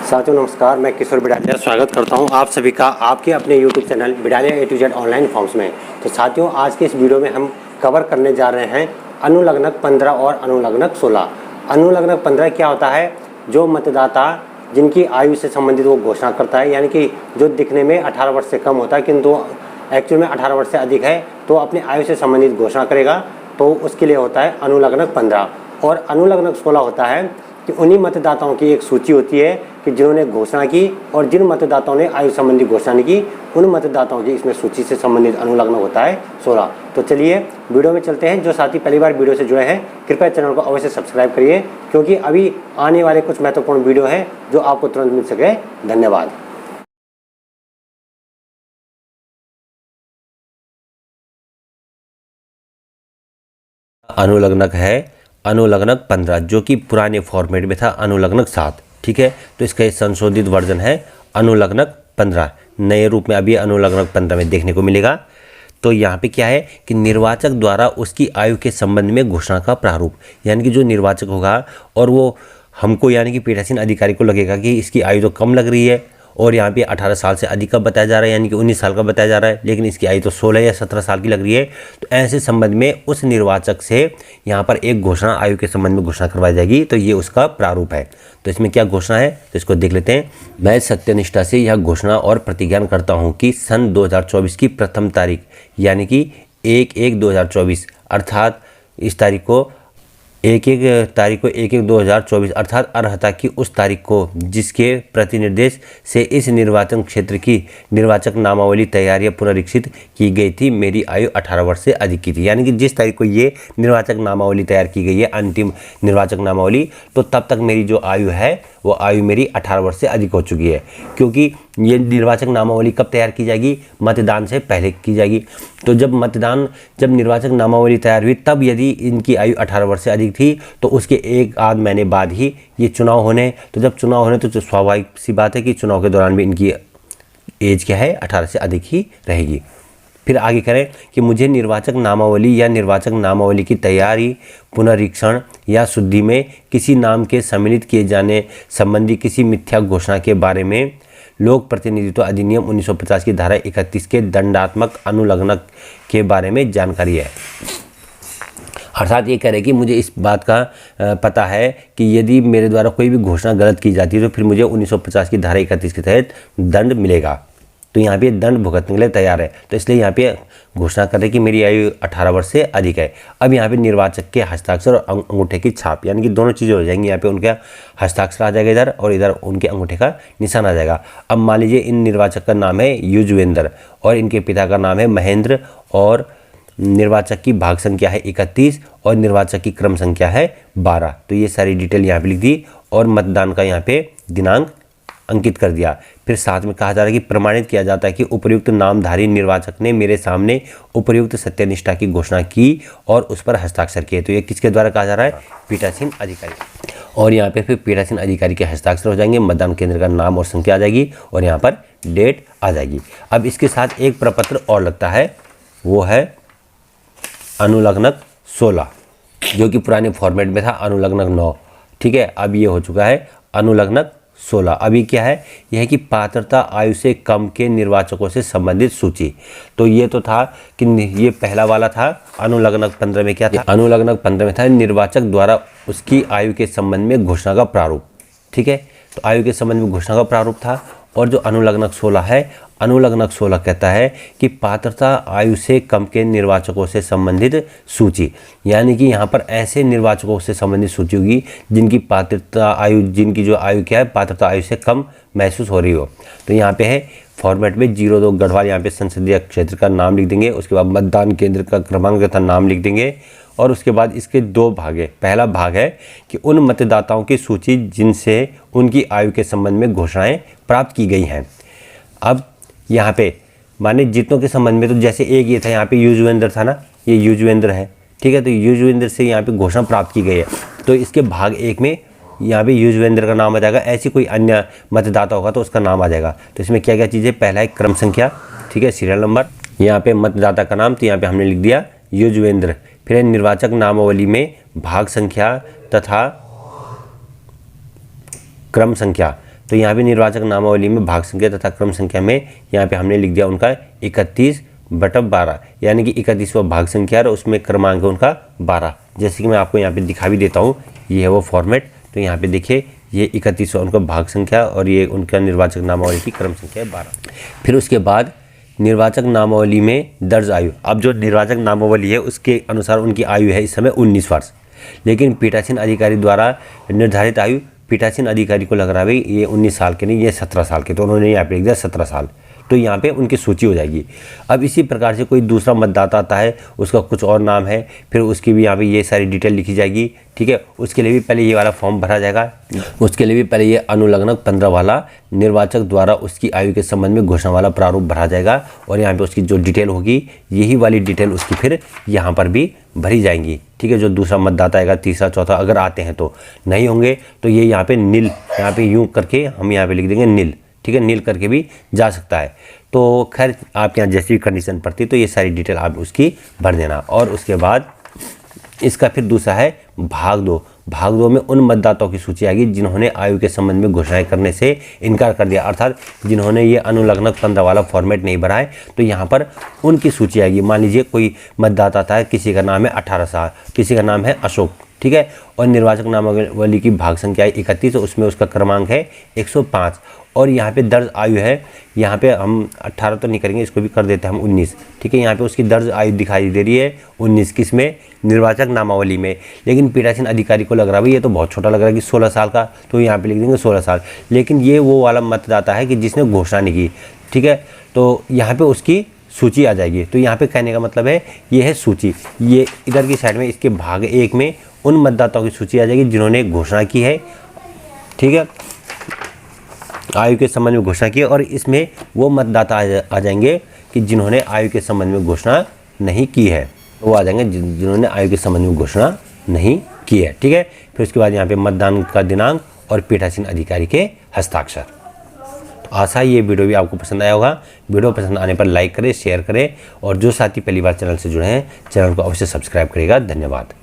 साथियों नमस्कार, मैं किशोर बिडालिया स्वागत करता हूं आप सभी का आपके अपने YouTube channel Bidaliya A to Z online forms में। तो साथियों, आज के इस वीडियो में हम कवर करने जा रहे हैं अनुलग्नक 15 और अनुलग्नक 16। अनुलग्नक 15 क्या होता है? जो मतदाता जिनकी आयु से संबंधित वो घोषणा करता है, यानी कि जो दिखने में 18 वर्ष से कम होता है किंतु एक्चुअल में 18 वर्ष से अधिक है, तो अपनी आयु से संबंधित घोषणा करेगा, तो उसके लिए होता है अनुलग्नक 15। और अनुलग्नक 16 होता है कि उन्हीं मतदाताओं की एक सूची होती है कि जिन्होंने घोषणा की, और जिन मतदाताओं ने आयु संबंधी घोषणा नहीं की उन मतदाताओं की इसमें सूची से संबंधित अनुलग्न होता है 16। तो चलिए वीडियो में चलते हैं। जो साथी पहली बार वीडियो से जुड़े हैं कृपया चैनल को अवश्य सब्सक्राइब करिए, क्योंकि अभी आने वाले कुछ महत्वपूर्ण वीडियो हैं जो आपको तुरंत मिल सके। धन्यवाद। अनुलग्नक है अनुलग्नक 15, जो कि पुराने फॉर्मेट में था अनुलग्नक 7। ठीक है, तो इसका संशोधित वर्जन है अनुलग्नक 15, नए रूप में अभी अनुलग्नक 15 में देखने को मिलेगा। तो यहाँ पे क्या है कि निर्वाचक द्वारा उसकी आयु के संबंध में घोषणा का प्रारूप, यानी कि जो निर्वाचक होगा और वो हमको यानी कि पीठासीन अधिकारी को लगेगा कि इसकी आयु तो कम लग रही है और यहाँ पे 18 साल से अधिक का बताया जा रहा है, यानी कि 19 साल का बताया जा रहा है, लेकिन इसकी आयु तो 16 या 17 साल की लग रही है। तो ऐसे संबंध में उस निर्वाचक से यहाँ पर एक घोषणा आयु के संबंध में घोषणा करवाई जाएगी। तो ये उसका प्रारूप है। तो इसमें क्या घोषणा है तो इसको देख लेते हैं। मैं सत्यनिष्ठा से यह घोषणा और प्रतिज्ञान करता हूँ कि सन 2024 की प्रथम तारीख यानी कि 1/1/2024 अर्थात इस तारीख को 1/1/2024 अर्थात अर्हता की उस तारीख को जिसके प्रतिनिर्देश से इस निर्वाचन क्षेत्र की निर्वाचक नामावली तैयार या पुनरीक्षित की गई थी, मेरी आयु 18 वर्ष से अधिक की थी। यानी कि जिस तारीख को ये निर्वाचक नामावली तैयार की गई है, अंतिम निर्वाचक नामावली, तो तब तक मेरी जो आयु है वो आयु मेरी 18 वर्ष से अधिक हो चुकी है। क्योंकि ये निर्वाचक नामावली कब तैयार की जाएगी? मतदान से पहले की जाएगी। तो जब निर्वाचक नामावली तैयार हुई तब यदि इनकी आयु 18 वर्ष से अधिक थी तो उसके एक आध महीने बाद ही ये चुनाव होने। तो जब चुनाव होने तो स्वाभाविक सी बात है कि चुनाव के दौरान भी इनकी एज क्या है 18 से अधिक ही रहेगी। फिर आगे करें कि मुझे निर्वाचक नामावली या निर्वाचक नामावली की तैयारी, पुनरीक्षण या शुद्धि में किसी नाम के सम्मिलित किए जाने संबंधी किसी मिथ्या घोषणा के बारे में लोक प्रतिनिधित्व अधिनियम 1950 की धारा 31 के दंडात्मक अनुलग्नक के बारे में जानकारी है। अर्थात ये कह रहे कि मुझे इस बात का पता है कि यदि मेरे द्वारा कोई भी घोषणा गलत की जाती है तो फिर मुझे 1950 की धारा 31 के तहत दंड मिलेगा। तो यहाँ पे दंड भुगतने के लिए तैयार है। तो इसलिए यहाँ पे घोषणा कर रहे कि मेरी आयु 18 वर्ष से अधिक है। अब यहाँ पे निर्वाचक के हस्ताक्षर और अंगूठे की छाप, यानी कि दोनों चीज़ें हो जाएंगी। यहाँ पे उनका हस्ताक्षर आ जाएगा इधर और इधर उनके अंगूठे का निशान आ जाएगा। अब मान लीजिए इन निर्वाचक का नाम है युजवेंद्र और इनके पिता का नाम है महेंद्र और निर्वाचक की भाग संख्या है 31 और निर्वाचक की क्रम संख्या है 12। तो ये सारी डिटेल यहाँ पे लिख दी और मतदान का यहाँ पे दिनांक अंकित कर दिया। फिर साथ में कहा जा रहा है कि प्रमाणित किया जाता है कि उपर्युक्त नामधारी निर्वाचक ने मेरे सामने उपर्युक्त सत्यनिष्ठा की घोषणा की और उस पर हस्ताक्षर किए। तो ये किसके द्वारा कहा जा रहा है? पीठासीन अधिकारी। और यहाँ पे फिर पीठासीन अधिकारी के हस्ताक्षर हो जाएंगे, मतदान केंद्र का नाम और संख्या आ जाएगी और यहाँ पर डेट आ जाएगी। अब इसके साथ एक प्रपत्र और लगता है, वो है अनुलग्नक 16, जो कि पुराने फॉर्मेट में था अनुलग्नक 9। ठीक है, अब ये हो चुका है अनुलग्नक 16। अभी क्या है? यह है कि पात्रता आयु से कम के निर्वाचकों से संबंधित सूची। तो ये तो था कि ये पहला वाला था अनुलग्नक 15 में क्या था? अनुलग्नक 15 में था निर्वाचक द्वारा उसकी आयु के संबंध में घोषणा का प्रारूप। ठीक है, तो आयु के संबंध में घोषणा का प्रारूप था। और जो अनुलग्नक 16 है, अनुलग्नक 16 कहता है कि पात्रता आयु से कम के निर्वाचकों से संबंधित सूची, यानी कि यहाँ पर ऐसे निर्वाचकों से संबंधित सूची होगी जिनकी पात्रता आयु, जिनकी जो आयु क्या है पात्रता आयु से कम महसूस हो रही हो। तो यहाँ पे है फॉर्मेट में 02 गढ़वाल, यहाँ पे संसदीय क्षेत्र का नाम लिख देंगे, उसके बाद मतदान केंद्र का क्रमांक तथा नाम लिख देंगे और उसके बाद इसके दो भाग है। पहला भाग है कि उन मतदाताओं की सूची जिनसे उनकी आयु के संबंध में घोषणाएं प्राप्त की गई हैं। अब यहाँ पे माने जितनों के संबंध में, तो जैसे एक ये था यहाँ पे युजवेंद्र था ना, ये युजवेंद्र है। ठीक है, तो युजवेंद्र से यहाँ पे घोषणा प्राप्त की गई है, तो इसके भाग 1 में यहाँ पे युजवेंद्र का नाम आ जाएगा। ऐसी कोई अन्य मतदाता होगा तो उसका नाम आ जाएगा। तो इसमें क्या क्या चीज़ें? पहला है क्रम संख्या, ठीक है, सीरियल नंबर, यहाँ पे मतदाता का नाम, तो यहाँ पे हमने लिख दिया युजवेंद्र। फिर निर्वाचक नामावली में भाग संख्या तथा क्रम संख्या, तो यहाँ पे निर्वाचक नामावली में भाग संख्या तथा क्रम संख्या में यहाँ पे हमने लिख दिया उनका 31/12, यानी कि 31वां भाग संख्या और उसमें क्रमांक है उनका 12। जैसे कि मैं आपको यहाँ पे दिखा भी देता हूँ, ये है वो फॉर्मेट। तो यहाँ पे देखिए ये 31वां उनका भाग संख्या और ये उनका निर्वाचक नामावली की क्रम संख्या है 12। फिर उसके बाद निर्वाचक नामावली में दर्ज आयु। अब जो निर्वाचक नामावली है उसके अनुसार उनकी आयु है इस समय 19 वर्ष, लेकिन पीठासीन अधिकारी द्वारा निर्धारित आयु पीठासीन अधिकारी को लग रहा है भाई ये 19 साल के नहीं, ये 17 साल के, तो उन्होंने यहाँ पे लिख दिया 17 साल। तो यहाँ पे उनकी सूची हो जाएगी। अब इसी प्रकार से कोई दूसरा मतदाता आता है, उसका कुछ और नाम है, फिर उसकी भी यहाँ पे ये सारी डिटेल लिखी जाएगी, ठीक है। उसके लिए भी पहले ये वाला फॉर्म भरा जाएगा, उसके लिए भी पहले ये अनुलग्नक 15 वाला निर्वाचक द्वारा उसकी आयु के संबंध में घोषणा वाला प्रारूप भरा जाएगा और यहाँ पे उसकी जो डिटेल होगी यही वाली डिटेल उसकी फिर यहाँ पर भी भरी जाएंगी, ठीक है। जो दूसरा मतदाता आएगा, तीसरा चौथा अगर आते हैं तो, नहीं होंगे तो ये यहाँ पे नील, यहाँ पे यूँ करके हम यहाँ पे लिख देंगे नील, ठीक है। नील करके भी जा सकता है। तो खैर आपके यहाँ जैसी भी कंडीशन पड़ती तो ये सारी डिटेल आप उसकी भर देना। और उसके बाद इसका फिर दूसरा है भाग 2। भाग 2 में उन मतदाताओं की सूची आएगी जिन्होंने आयु के संबंध में घोषणाएं करने से इनकार कर दिया, अर्थात जिन्होंने ये अनुलग्नक 15 वाला फॉर्मेट नहीं भरा है, तो यहाँ पर उनकी सूची आएगी। मान लीजिए कोई मतदाता था, किसी का नाम है 18 साल, किसी का नाम है अशोक, ठीक है, और निर्वाचक नामावली की भाग संख्या है 31, उसमें उसका क्रमांक है 105 और यहाँ पे दर्ज आयु है, यहाँ पे हम 18 तो नहीं करेंगे, इसको भी कर देते हैं हम 19, ठीक है। यहाँ पे उसकी दर्ज आयु दिखाई दे रही है 19, किस में, निर्वाचक नामावली में। लेकिन पीठासीन अधिकारी को लग रहा है भाई ये तो बहुत छोटा लग रहा है कि 16 साल का, तो यहाँ पे लिख देंगे 16 साल। लेकिन ये वो वाला मतदाता है कि जिसने घोषणा नहीं की, ठीक है, तो यहाँ पे उसकी सूची आ जाएगी। तो यहाँ पे कहने का मतलब है ये है सूची, ये इधर की साइड में इसके भाग 1 में उन मतदाताओं की सूची आ जाएगी जिन्होंने घोषणा की है, ठीक है, आयु के संबंध में घोषणा की है। और इसमें वो मतदाता आ जाएंगे कि जिन्होंने आयु के संबंध में घोषणा नहीं की है, वो आ जाएंगे जिन्होंने आयु के संबंध में घोषणा नहीं की है, ठीक है। फिर उसके बाद यहाँ पे मतदान का दिनांक और पीठासीन अधिकारी के हस्ताक्षर। तो आशा है ये वीडियो भी आपको पसंद आया होगा। वीडियो पसंद आने पर लाइक करें, शेयर करें और जो साथी पहली बार चैनल से जुड़े हैं चैनल को अवश्य सब्सक्राइब करिएगा। धन्यवाद।